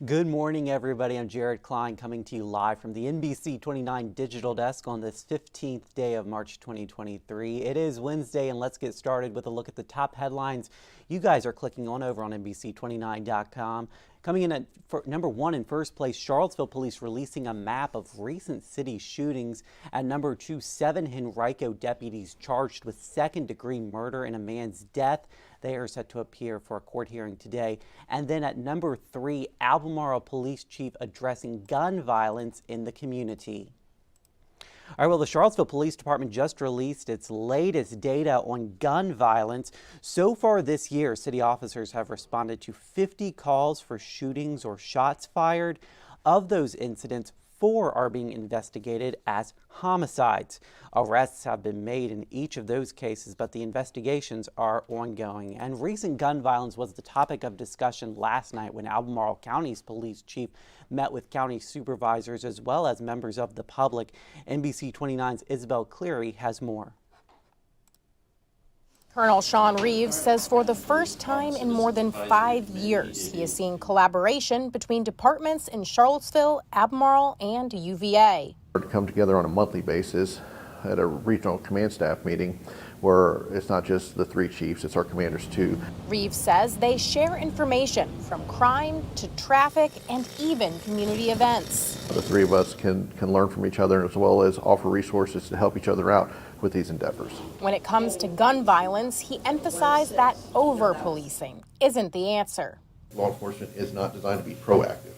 Good morning, everybody. I'm Jared Klein coming to you live from the NBC29 Digital Desk on this 15th day of March 2023. It is Wednesday, and let's get started with a look at the top headlines you guys are clicking on over on NBC29.com. Coming in at number one in first place, Charlottesville police releasing a map of recent city shootings. At number two, 7 Henrico deputies charged with second-degree murder in a man's death. They are set to appear for a court hearing today. And then at number 3, Albemarle police chief addressing gun violence in the community. All right, well, the Charlottesville Police Department just released its latest data on gun violence. So far this year, city officers have responded to 50 calls for shootings or shots fired. Of those incidents, 4 are being investigated as homicides. Arrests have been made in each of those cases, but the investigations are ongoing. And recent gun violence was the topic of discussion last night when Albemarle County's police chief met with county supervisors as well as members of the public. NBC29's Isabel Cleary has more. Colonel Sean Reeves says for the first time in more than 5 years, he is seeing collaboration between departments in Charlottesville, Albemarle, and UVA. To come together on a monthly basis at a regional command staff meeting where it's not just the 3 chiefs, it's our commanders too. Reeves says they share information from crime to traffic and even community events. The 3 of us can learn from each other as well as offer resources to help each other out with these endeavors. When it comes to gun violence, he emphasized that over-policing isn't the answer. Law enforcement is not designed to be proactive.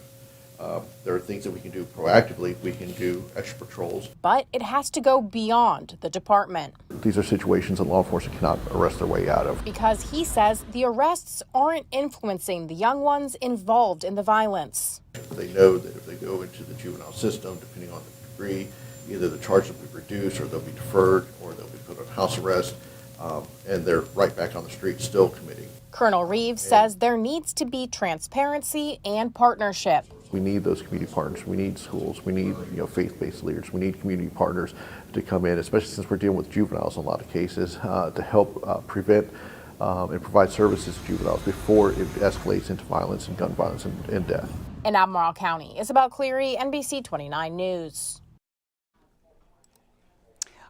There are things that we can do proactively. We can do extra patrols. But it has to go beyond the department. These are situations that law enforcement cannot arrest their way out of. Because he says the arrests aren't influencing the young ones involved in the violence. They know that if they go into the juvenile system, depending on the degree, either the charge will be reduced or they'll be deferred or they'll be put on house arrest, and they're right back on the street still committing. Colonel Reeves says there needs to be transparency and partnership. We need those community partners. We need schools. We need faith-based leaders. We need community partners to come in, especially since we're dealing with juveniles in a lot of cases, to help prevent and provide services to juveniles before it escalates into violence and gun violence and death. In Albemarle County, Isabel Cleary, NBC29 News.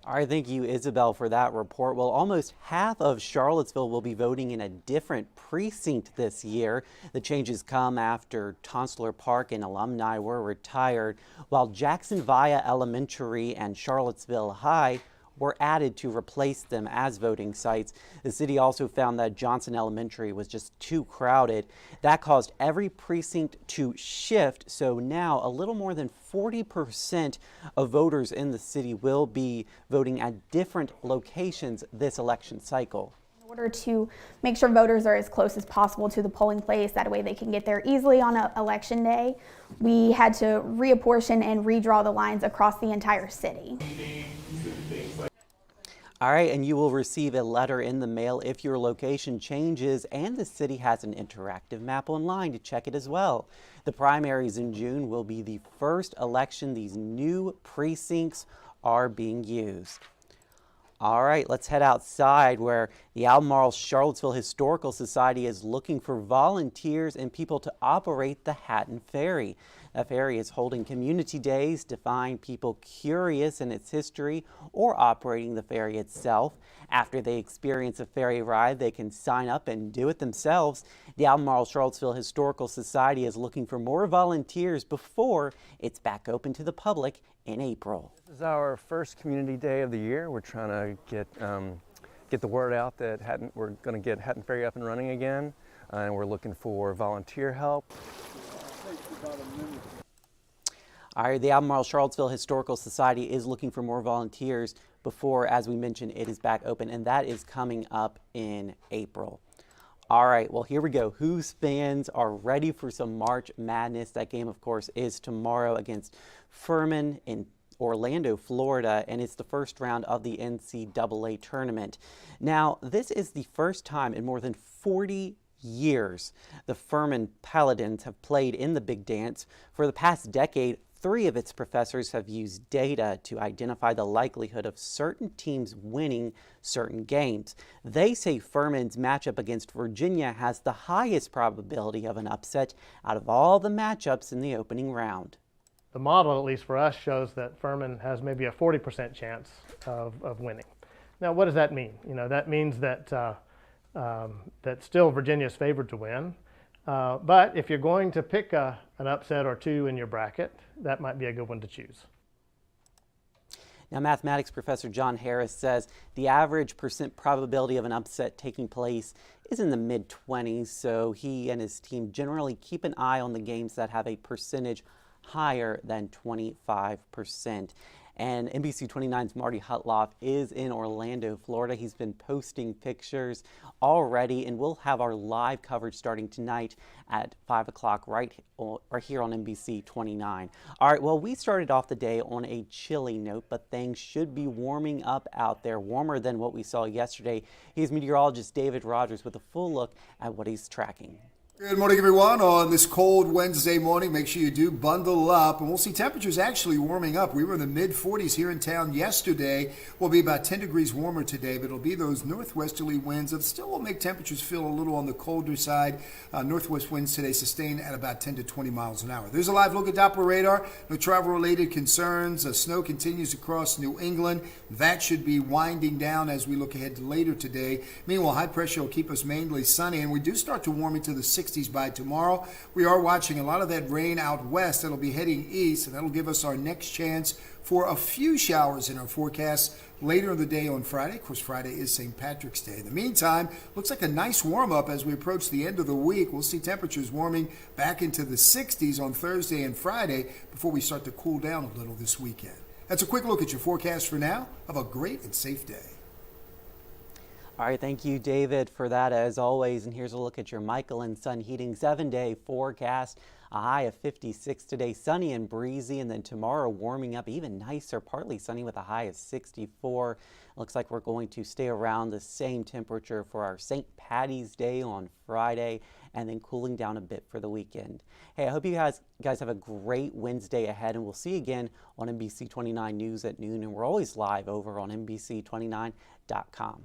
All right, thank you, Isabel, for that report. Well, almost half of Charlottesville will be voting in a different precinct this year. The changes come after Tonsler Park and alumni were retired, while Jackson Via Elementary and Charlottesville High were added to replace them as voting sites. The city also found that Johnson Elementary was just too crowded. That caused every precinct to shift, so now a little more than 40% of voters in the city will be voting at different locations this election cycle. In order to make sure voters are as close as possible to the polling place, that way they can get there easily on election day, we had to reapportion and redraw the lines across the entire city. All right, and you will receive a letter in the mail if your location changes, and the city has an interactive map online to check it as well. The primaries in June will be the first election these new precincts are being used. All right, let's head outside where the Albemarle Charlottesville Historical Society is looking for volunteers and people to operate the Hatton Ferry. The ferry is holding community days to find people curious in its history or operating the ferry itself. After they experience a ferry ride, they can sign up and do it themselves. The Albemarle Charlottesville Historical Society is looking for more volunteers before it's back open to the public in April. This is our first community day of the year. We're trying to get the word out that we're going to get Hatton Ferry up and running again, and we're looking for volunteer help. All right, the Albemarle Charlottesville Historical Society is looking for more volunteers before, as we mentioned, it is back open, and that is coming up in April. All right, well, here we go. Whose fans are ready for some March Madness? That game, of course, is tomorrow against Furman in Orlando, Florida, and it's the first round of the NCAA tournament. Now, this is the first time in more than 40 years the Furman Paladins have played in the Big Dance. For the past decade, 3 of its professors have used data to identify the likelihood of certain teams winning certain games. They say Furman's matchup against Virginia has the highest probability of an upset out of all the matchups in the opening round. The model, at least for us, shows that Furman has maybe a 40% chance of winning. Now, what does that mean? You know, that means that that still Virginia is favored to win. But if you're going to pick an upset or two in your bracket, that might be a good one to choose. Now, mathematics professor John Harris says the average percent probability of an upset taking place is in the mid-20s, so he and his team generally keep an eye on the games that have a percentage higher than 25%. And NBC29's Marty Hutloff is in Orlando, Florida. He's been posting pictures already, and we'll have our live coverage starting tonight at 5 o'clock right here on NBC29. All right, well, we started off the day on a chilly note, but things should be warming up out there, warmer than what we saw yesterday. Here's meteorologist David Rogers with a full look at what he's tracking. Good morning, everyone. On this cold Wednesday morning, make sure you do bundle up, and we'll see temperatures actually warming up. We were in the mid-40s here in town yesterday. We'll be about 10 degrees warmer today, but it'll be those northwesterly winds that still will make temperatures feel a little on the colder side. Northwest winds today sustain at about 10 to 20 miles an hour. There's a live look at Doppler radar. No travel-related concerns. Snow continues across New England. That should be winding down as we look ahead to later today. Meanwhile, high pressure will keep us mainly sunny, and we do start to warm into the 60s by tomorrow. We are watching a lot of that rain out west that'll be heading east, and that'll give us our next chance for a few showers in our forecast later in the day on Friday. Of course, Friday is St. Patrick's Day. In the meantime, looks like a nice warm-up as we approach the end of the week. We'll see temperatures warming back into the 60s on Thursday and Friday before we start to cool down a little this weekend. That's a quick look at your forecast for now. Have a great and safe day. All right, thank you, David, for that as always. And here's a look at your Michael and Son Heating 7-day forecast. A high of 56 today, sunny and breezy, and then tomorrow warming up even nicer, partly sunny with a high of 64. Looks like we're going to stay around the same temperature for our St. Patty's Day on Friday, and then cooling down a bit for the weekend. Hey, I hope you guys have a great Wednesday ahead, and we'll see you again on NBC29 News at noon, and we're always live over on NBC29.com.